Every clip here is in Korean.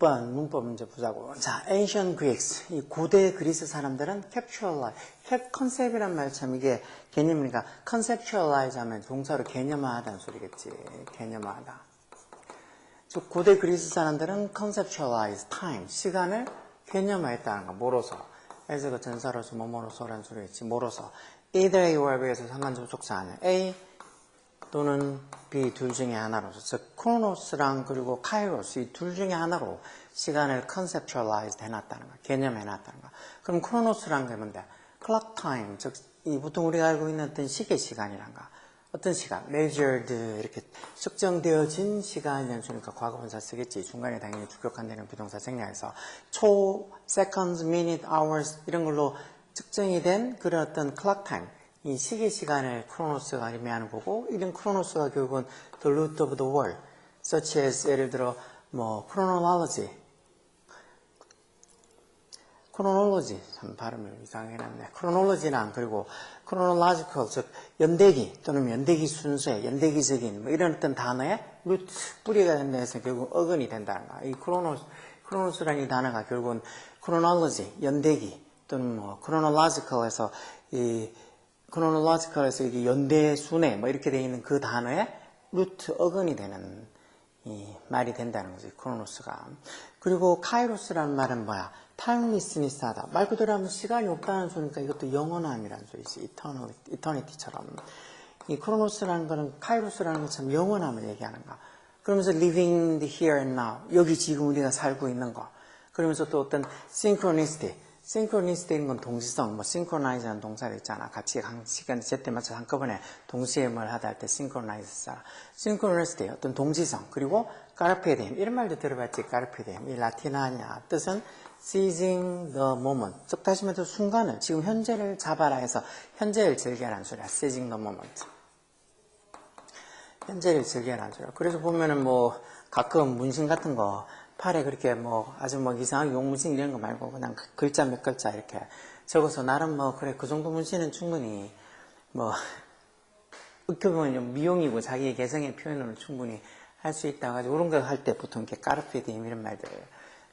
6번 문법 문제 보자고. 자, Ancient Greeks, 이 고대 그리스 사람들은 capitalize, 컨셉이란 말 참 이게 개념이니까 conceptualize 하면 동사로 개념화하다는 소리겠지. 개념화하다. 즉 고대 그리스 사람들은 conceptualize time, 시간을 개념화했다는 거. 뭐로서? as 그 전사로서 뭐뭐로서라는 소리겠지. 뭐로서? either A or B에서 상관접속사 안에 A 또는 B 둘 중에 하나로서, 즉 크로노스랑 그리고 카이로스 이 둘 중에 하나로 시간을 conceptualize 해놨다는 거, 개념해놨다는 거. 그럼 크로노스란 게 뭔데? clock time, 즉 보통 우리가 알고 있는 어떤 시계 시간이란 거. 어떤 시간? measured, 이렇게 측정되어진 시간이라는 소리니까 과거분사 쓰겠지. 중간에 당연히 주격한다는 비동사 생략해서 초, seconds, minute, hours 이런 걸로 측정이 된 그런 어떤 clock time, 이 시계 시간을 크로노스가 의미하는 거고, 이런 크로노스가 결국은 the root of the word, such as 예를 들어 뭐 chronology 참 발음을 이상하게 해놨네. chronology랑 그리고 chronological, 즉 연대기 또는 연대기 순서의 연대기적인 뭐 이런 어떤 단어의 root, 뿌리가 된다 해서 결국 어근이 된다는 거. 이 chronos라는 이 단어가 결국은 chronology, 연대기 또는 뭐 chronological에서 이게 연대 순회 뭐 이렇게 되어 있는 그 단어의 루트 어근이 되는 이 말이 된다는 거지, 크로노스가. 그리고 카이로스라는 말은 뭐야? 타임리스니스하다. 말 그대로 하면 시간이 없다는 소리니까 이것도 영원함이라는 소리지. 이터니티처럼. 이 크로노스라는 거는 카이로스라는 것처럼 영원함을 얘기하는 거. 그러면서 living the here and now, 여기 지금 우리가 살고 있는 거. 그러면서 또 어떤 synchronicity, 인 건 동시성, 뭐 synchronize라는 동사가 있잖아. 같이 시간 제때 맞춰서 한꺼번에 동시에 뭘 하다 할 때 synchronize잖아. synchronicity, 어떤 동시성, 그리고 carpe diem, 이런 말도 들어봤지. carpe diem, 이 라틴어냐 뜻은 seizing the moment, 즉 다시 말해서 순간을, 지금 현재를 잡아라 해서 현재를 즐겨라는 소리야. seizing the moment, 현재를 즐겨라는 소리야. 그래서 보면은 뭐 가끔 문신 같은 거 팔에 그렇게 뭐 아주 뭐 이상하게 용문신 이런 거 말고 그냥 글자 몇 글자 이렇게 적어서 나름 뭐 그래 그 정도 문신은 충분히 뭐 어떻게 보면 미용이고 자기의 개성의 표현으로 충분히 할 수 있다 가지고 그런 거 할 때 보통 이렇게 까르페디엠 이런 말들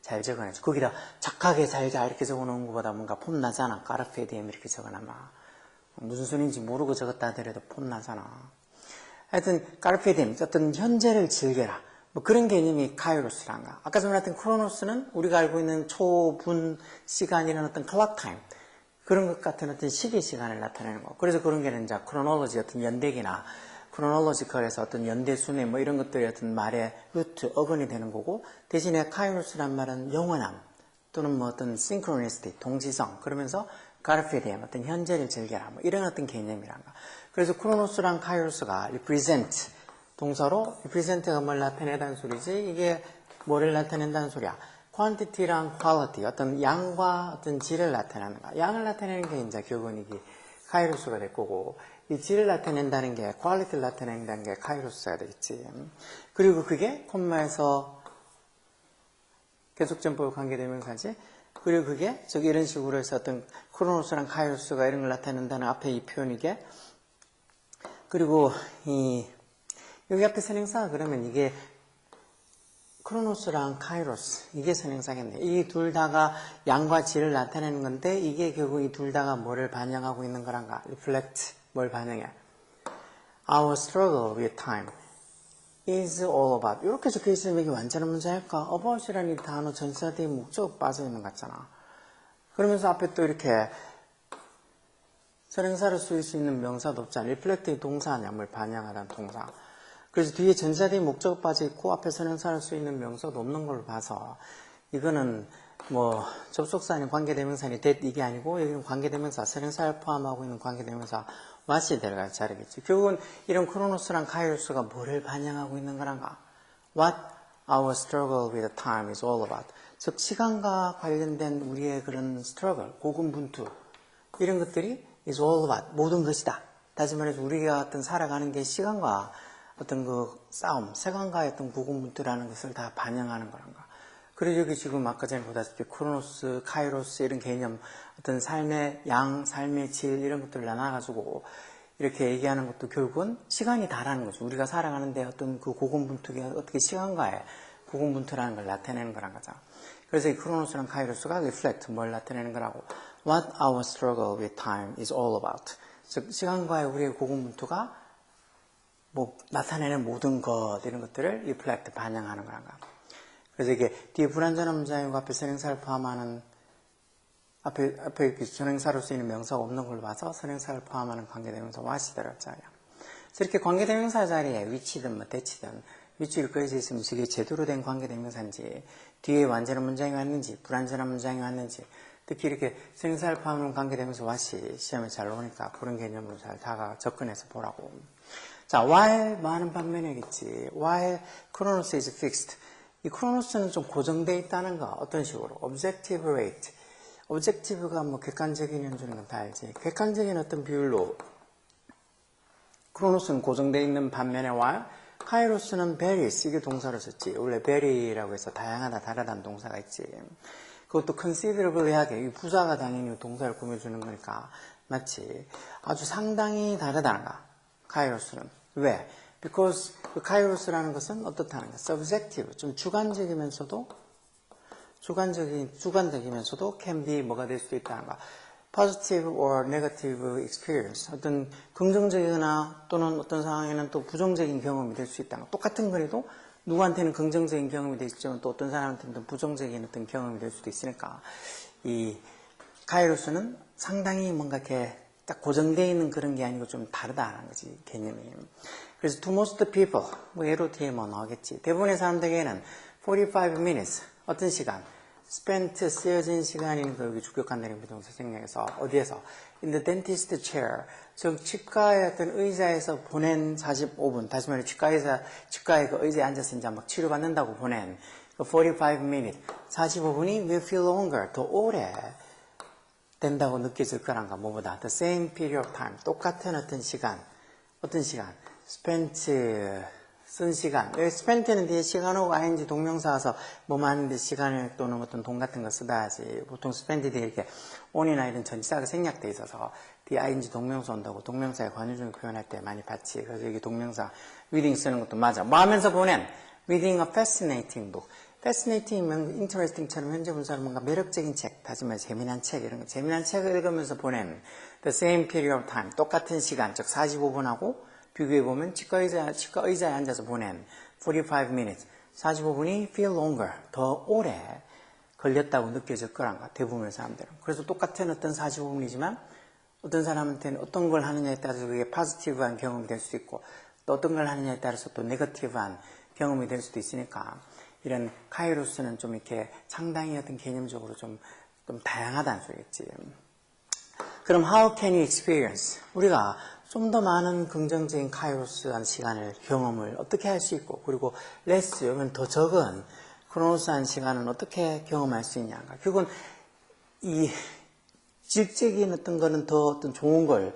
잘 적어내죠. 거기다 착하게 살자 이렇게 적어놓은 것보다 뭔가 폼나잖아. 까르페디엠 이렇게 적어놔마 무슨 소리인지 모르고 적었다 하더라도 폼나잖아. 하여튼 까르페디엠, 어떤 현재를 즐겨라, 뭐 그런 개념이 카이로스란 거. 아까 전에 했던 크로노스는 우리가 알고 있는 초분 시간이라는 어떤 클락 타임, 그런 것 같은 어떤 시계 시간을 나타내는 거. 그래서 그런 게는 이제 크로놀로지, 어떤 연대기나 크로놀로지컬에서 어떤 연대 순회 뭐 이런 것들이 어떤 말의 루트, 어근이 되는 거고, 대신에 카이로스란 말은 영원함 또는 뭐 어떤 싱크로니스티, 동지성, 그러면서 가르페디엠, 어떤 현재를 즐겨라, 뭐 이런 어떤 개념이란 거. 그래서 크로노스랑 카이로스가 represent, 동사로 represent가 뭘 나타내다는 소리지, 이게 뭐를 나타낸다는 소리야. quantity랑 quality, 어떤 양과 어떤 질을 나타내는 거. 양을 나타내는 게 이제 결국은 이게 카이로스가 될 거고, 이 질을 나타낸다는 게, quality를 나타낸다는 게 카이로스가 되겠지. 그리고 그게 콤마에서 계속전법을 관계되면서지. 그리고 그게 저기 이런 식으로 해서 어떤 크로노스랑 카이로스가 이런 걸 나타낸다는 앞에 이 표현이게. 그리고 여기 앞에 선행사가 그러면 이게 크로노스랑 카이로스, 이게 선행사겠네. 이 둘 다가 양과 질을 나타내는 건데, 이게 결국 이 둘 다가 뭐를 반영하고 있는 거란가? reflect, 뭘 반영해? Our struggle with time is all about. 이렇게 적혀 있으면 이게 완전한 문제일까? about이라는 이 단어 전사대의 목적 빠져있는 것 같잖아. 그러면서 앞에 또 이렇게 선행사를 쓰일 수 있는 명사도 없잖아. reflect의 동사 아니야, 뭘 반영하라는 동사. 그래서 뒤에 전사대의 목적 빠져있고 앞에 선행사를 쓸 수 있는 명사도 없는 걸로 봐서 이거는 뭐 접속사 아닌 관계대명사니 that 이게 아니고, 여기는 관계대명사, 선행사를 포함하고 있는 관계대명사 what이 들어갈 자리겠지. 결국은 이런 크로노스랑 카이로스가 뭐를 반영하고 있는 거란가? What our struggle with time is all about. 즉 시간과 관련된 우리의 그런 struggle, 고군분투, 이런 것들이 is all about, 모든 것이다. 다시 말해서 우리가 어떤 살아가는 게 시간과 어떤 그 싸움, 세간과의 어떤 고군분투라는 것을 다 반영하는 거란가. 그래서 여기 지금 아까 전에 보다시피 크로노스, 카이로스 이런 개념, 어떤 삶의 양, 삶의 질 이런 것들을 나눠가지고 이렇게 얘기하는 것도 결국은 시간이 다라는 거죠. 우리가 살아가는데 어떤 그 고군분투가 어떻게 시간과의 고군분투라는 걸 나타내는 거란 거죠. 그래서 이 크로노스랑 카이로스가 reflect, 뭘 나타내는 거라고. What our struggle with time is all about. 즉, 시간과의 우리의 고군분투가 뭐 나타내는 모든 것, 이런 것들을 reflect, 반영하는 거란 거. 그래서 이게 뒤에 불완전한 문장이고 앞에 선행사를 포함하는 앞에 선행사로 쓰이는 명사가 없는 걸로 봐서 선행사를 포함하는 관계대명사 what이 들어갔잖아요. 그래서 이렇게 관계대명사 자리에 위치든 뭐 대치든 위치를 꺼져 있으면 이게 제대로 된 관계대명사인지 뒤에 완전한 문장이 왔는지 불완전한 문장이 왔는지 특히 이렇게 선행사를 포함하는 관계대명사 what이 시험에 잘 나오니까 그런 개념으로 잘 접근해서 보라고. 자, while 많은 반면이겠지. while Chronos is fixed. 이 크로노스는 좀 고정되어 있다는 거. 어떤 식으로? objective rate. objective가 뭐 객관적인 현주는 건 다 알지. 객관적인 어떤 비율로 크로노스는 고정되어 있는 반면에 while 카이로스는 varies. 이게 동사로 썼지. 원래 vary라고 해서 다양하다, 다르다는 동사가 있지. 그것도 considerably 하게. 이 부사가 당연히 동사를 꾸며주는 거니까. 맞지? 아주 상당히 다르다는 거. 카이로스는. 왜? Because 그 카이로스라는 것은 어떻다는 거? subjective, 좀 주관적이면서도 can be 뭐가 될 수도 있다는 거. positive or negative experience, 어떤 긍정적이거나 또는 어떤 상황에는 또 부정적인 경험이 될 수 있다는 거. 똑같은 거라도 누구한테는 긍정적인 경험이 될 수 있지만 또 어떤 사람한테는 부정적인 어떤 경험이 될 수도 있으니까 이 카이로스는 상당히 뭔가 이렇게 딱 고정되어 있는 그런 게 아니고 좀 다르다는 거지, 개념이. 그래서 to most people, 뭐 예로 뒤에 뭐 나오겠지. 대부분의 사람들에게는 45 minutes, 어떤 시간? spent, 쓰여진 시간이 여기 주격한다는 비동사 생략해서 어디에서? in the dentist chair, 즉 치과의 어떤 의자에서 보낸 45분, 다시 말해 치과의 그 의자에 앉아서 이제 막 치료받는다고 보낸 그 45 minutes, 45분이 will feel longer, 더 오래 된다고 느껴질 거란가. 뭐보다 the same period of time, 똑같은 어떤 시간 spent, 쓴 시간. 여기 spent는 뒤에 시간하고 ing 동명사 와서 뭐 하는데 시간을 또는 어떤 돈 같은 거 쓰다지. 보통 spent 뒤에 이렇게 on이나 이런 전치사가 생략돼 있어서 뒤에 ing 동명사 온다고 동명사의 관유중을 표현할 때 많이 봤지. 그래서 여기 동명사 reading 쓰는 것도 맞아. 뭐 하면서 보낸? reading a fascinating book. fascinating, interesting처럼 현재 분사는 뭔가 매력적인 책, 다시 말해 재미난 책, 이런 거. 재미난 책을 읽으면서 보낸 the same period of time. 똑같은 시간, 즉 45분하고 비교해보면 치과 의자에 앉아서 보낸 45 minutes, 45분이 feel longer, 더 오래 걸렸다고 느껴질 거란가, 대부분의 사람들은. 그래서 똑같은 어떤 45분이지만 어떤 사람한테는 어떤 걸 하느냐에 따라서 그게 포지티브한 경험이 될 수도 있고 또 어떤 걸 하느냐에 따라서 또 네거티브한 경험이 될 수도 있으니까 이런 카이로스는 좀 이렇게 상당히 어떤 개념적으로 좀 다양하다는 소리겠지. 그럼 how can you experience? 우리가 좀 더 많은 긍정적인 카이로스한 시간을, 경험을 어떻게 할 수 있고, 그리고 less, 여기는 더 적은 크로노스한 시간은 어떻게 경험할 수 있냐가. 결국은 이 질적인 어떤 거는 더 어떤 좋은 걸,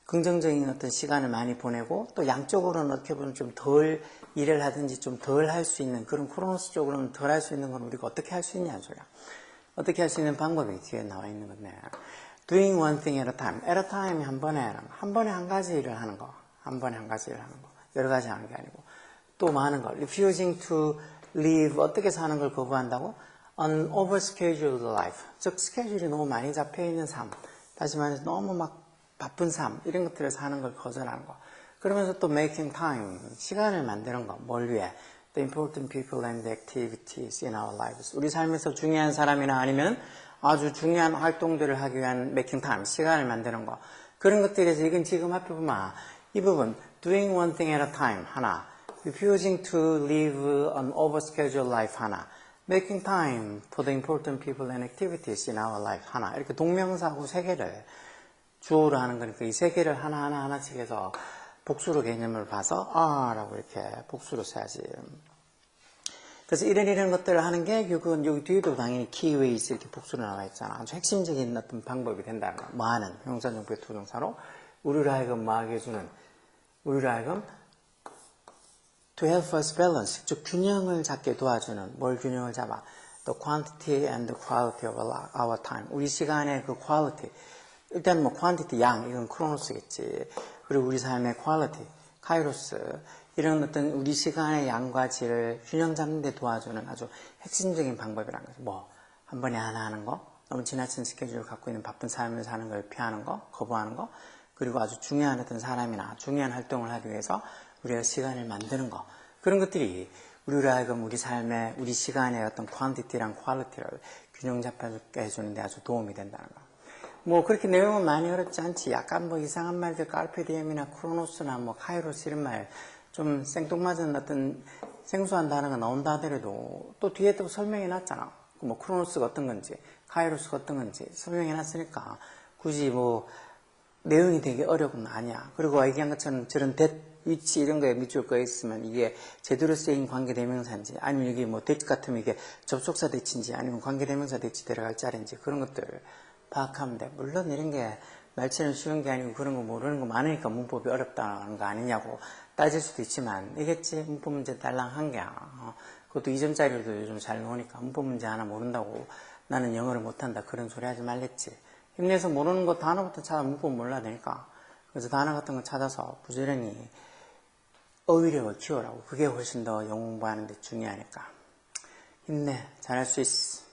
긍정적인 어떤 시간을 많이 보내고, 또 양적으로는 어떻게 보면 좀 덜 일을 하든지 좀 덜 할 수 있는, 그런 크로노스 쪽으로는 덜 할 수 있는 건 우리가 어떻게 할 수 있냐는 소리야. 어떻게 할 수 있는 방법이 뒤에 나와 있는 건데. doing one thing at a time. at a time 한 번에 한 가지 일을 하는 거. 한 번에 한 가지 일을 하는 거. 여러 가지 하는 게 아니고. 또 많은 거. refusing to live. 어떻게 사는 걸 거부한다고? an overscheduled life. 즉, 스케줄이 너무 많이 잡혀있는 삶. 다시 말해서 너무 막 바쁜 삶. 이런 것들을 사는 걸 거절하는 거. 그러면서 또 making time. 시간을 만드는 거. 뭘 위해? the important people and the activities in our lives. 우리 삶에서 중요한 사람이나 아니면 아주 중요한 활동들을 하기 위한 making time, 시간을 만드는 거. 그런 것들에서 이건 지금 앞에 보면 이 부분 doing one thing at a time 하나, refusing to live an overscheduled life 하나, making time for the important people and activities in our life 하나. 이렇게 동명사하고 세 개를 주어로 하는 거니까 이 세 개를 하나씩 해서 복수로 개념을 봐서 라고 이렇게 복수로 써야지. 그래서 이런 것들을 하는 게 결국은 여기 뒤에도 당연히 keyways 이렇게 복수로 나와 있잖아. 아주 핵심적인 어떤 방법이 된다는 거야. 뭐 하는 형사정부의 투정사로 우리를 하여금 뭐 하게 해주는, 우리를 하여금 to help us balance, 즉 균형을 잡게 도와주는, 뭘 균형을 잡아? The quantity and the quality of our time. 우리 시간의 그 quality. 일단 뭐 quantity, 양, 이건 크로노스겠지. 그리고 우리 삶의 quality, 카이로스. 이런 어떤 우리 시간의 양과 질을 균형 잡는 데 도와주는 아주 핵심적인 방법이라는 거죠. 뭐, 한 번에 하나 하는 거, 너무 지나친 스케줄을 갖고 있는 바쁜 삶을 사는 걸 피하는 거, 거부하는 거, 그리고 아주 중요한 어떤 사람이나 중요한 활동을 하기 위해서 우리가 시간을 만드는 거. 그런 것들이 우리로 하여금 우리 삶의, 우리 시간의 어떤 퀀티티랑 퀄리티를 균형 잡게 해주는데 아주 도움이 된다는 거. 뭐 그렇게 내용은 많이 어렵지 않지. 약간 뭐 이상한 말들, 카르페디엠이나 크로노스나 뭐 카이로스 이런 말 좀 생뚱맞은 어떤 생소한 단어가 나온다 하더라도 또 뒤에 또 설명해 놨잖아. 뭐 크로노스가 어떤 건지, 카이로스가 어떤 건지 설명해 놨으니까 굳이 뭐 내용이 되게 어려운 건 아니야. 그리고 얘기한 것처럼 저런 that, 위치 이런 거에 밑줄 거 있으면 이게 제대로 쓰인 관계대명사인지 아니면 여기 뭐 that 같으면 이게 접속사 that인지 아니면 관계대명사 that 들어갈 자리인지 그런 것들을 파악하면 돼. 물론 이런 게 말처럼 쉬운 게 아니고 그런 거 모르는 거 많으니까 문법이 어렵다는 거 아니냐고 따질 수도 있지만 이겠지. 문법 문제 딸랑 한 개야. 그것도 2점짜리로도 요즘 잘 나오니까 문법 문제 하나 모른다고 나는 영어를 못한다 그런 소리 하지 말랬지. 힘내서 모르는 거 단어부터 찾아 문법 몰라야 되니까. 그래서 단어 같은 거 찾아서 부지런히 어휘력을 키우라고. 그게 훨씬 더 영어 공부하는 데 중요하니까. 힘내. 잘할 수 있어.